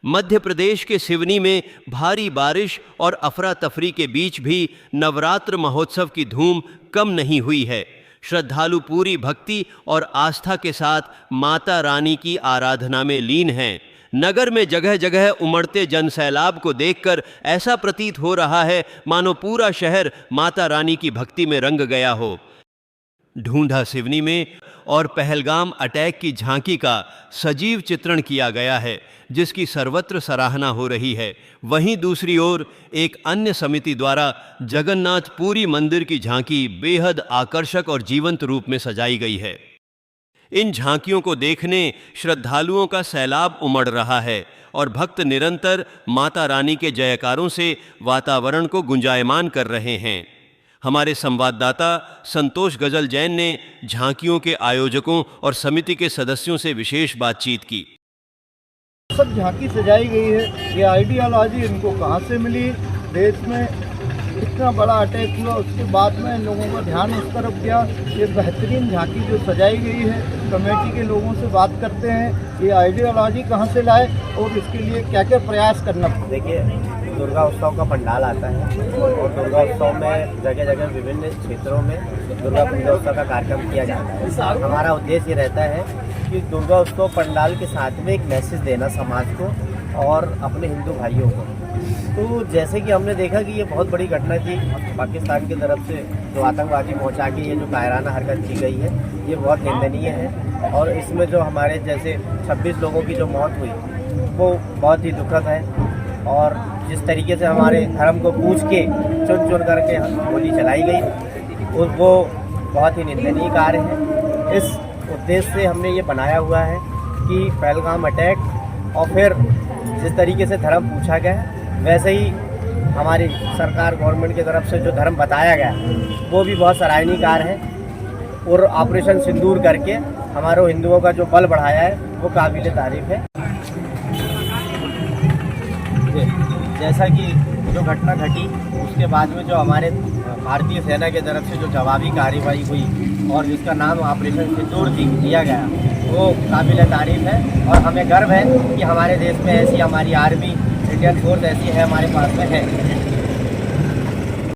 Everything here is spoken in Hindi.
मध्य प्रदेश के सिवनी में भारी बारिश और अफरा तफरी के बीच भी नवरात्र महोत्सव की धूम कम नहीं हुई है। श्रद्धालु पूरी भक्ति और आस्था के साथ माता रानी की आराधना में लीन हैं। नगर में जगह जगह उमड़ते जनसैलाब को देखकर ऐसा प्रतीत हो रहा है मानो पूरा शहर माता रानी की भक्ति में रंग गया हो। ढूंढा सिवनी में और पहलगाम अटैक की झांकी का सजीव चित्रण किया गया है, जिसकी सर्वत्र सराहना हो रही है। वहीं दूसरी ओर एक अन्य समिति द्वारा जगन्नाथ पुरी मंदिर की झांकी बेहद आकर्षक और जीवंत रूप में सजाई गई है। इन झांकियों को देखने श्रद्धालुओं का सैलाब उमड़ रहा है और भक्त निरंतर माता रानी के जयकारों से वातावरण को गुंजायमान कर रहे हैं। हमारे संवाददाता संतोष गजल जैन ने झांकियों के आयोजकों और समिति के सदस्यों से विशेष बातचीत की। सब झांकी सजाई गई है, ये आइडियोलॉजी इनको कहाँ से मिली? देश में इतना बड़ा अटैक हुआ, उसके बाद में इन लोगों का ध्यान उस तरफ गया। ये बेहतरीन झांकी जो सजाई गई है, कमेटी के लोगों से बात करते हैं ये आइडियोलॉजी कहाँ से लाए और इसके लिए क्या क्या प्रयास करना। देखिए, दुर्गा उत्सव का पंडाल आता है और दुर्गा उत्सव में जगह जगह विभिन्न क्षेत्रों में दुर्गा पूजा उत्सव का कार्यक्रम किया जाता है। हमारा उद्देश्य ये रहता है कि दुर्गा उत्सव पंडाल के साथ में एक मैसेज देना समाज को और अपने हिंदू भाइयों को। तो जैसे कि हमने देखा कि ये बहुत बड़ी घटना थी, पाकिस्तान की तरफ से जो आतंकवादी पहुंचा के ये जो कायराना हरकत की गई है, ये बहुत निंदनीय है। और इसमें जो हमारे जैसे 26 लोगों की जो मौत हुई वो बहुत ही दुखद है। और जिस तरीके से हमारे धर्म को पूछ के चुन चुन करके गोली चलाई गई वो बहुत ही निंदनीय कार्य है। इस उद्देश्य से हमने ये बनाया हुआ है कि पहलगाम अटैक और फिर जिस तरीके से धर्म पूछा गया वैसे ही हमारी सरकार गवर्नमेंट की तरफ से जो धर्म बताया गया वो भी बहुत सराहनीय कार्य है। और ऑपरेशन सिंदूर करके हमारे हिंदुओं का जो बल बढ़ाया है वो काबिल तारीफ है। जैसा कि जो घटना घटी उसके बाद में जो हमारे भारतीय सेना की तरफ से जो जवाबी कार्रवाई हुई और जिसका नाम ऑपरेशन सिंदूर दिया गया वो काबिल तारीफ है। और हमें गर्व है कि हमारे देश में ऐसी हमारी आर्मी, इंडियन फोर्स ऐसी है हमारे पास में है।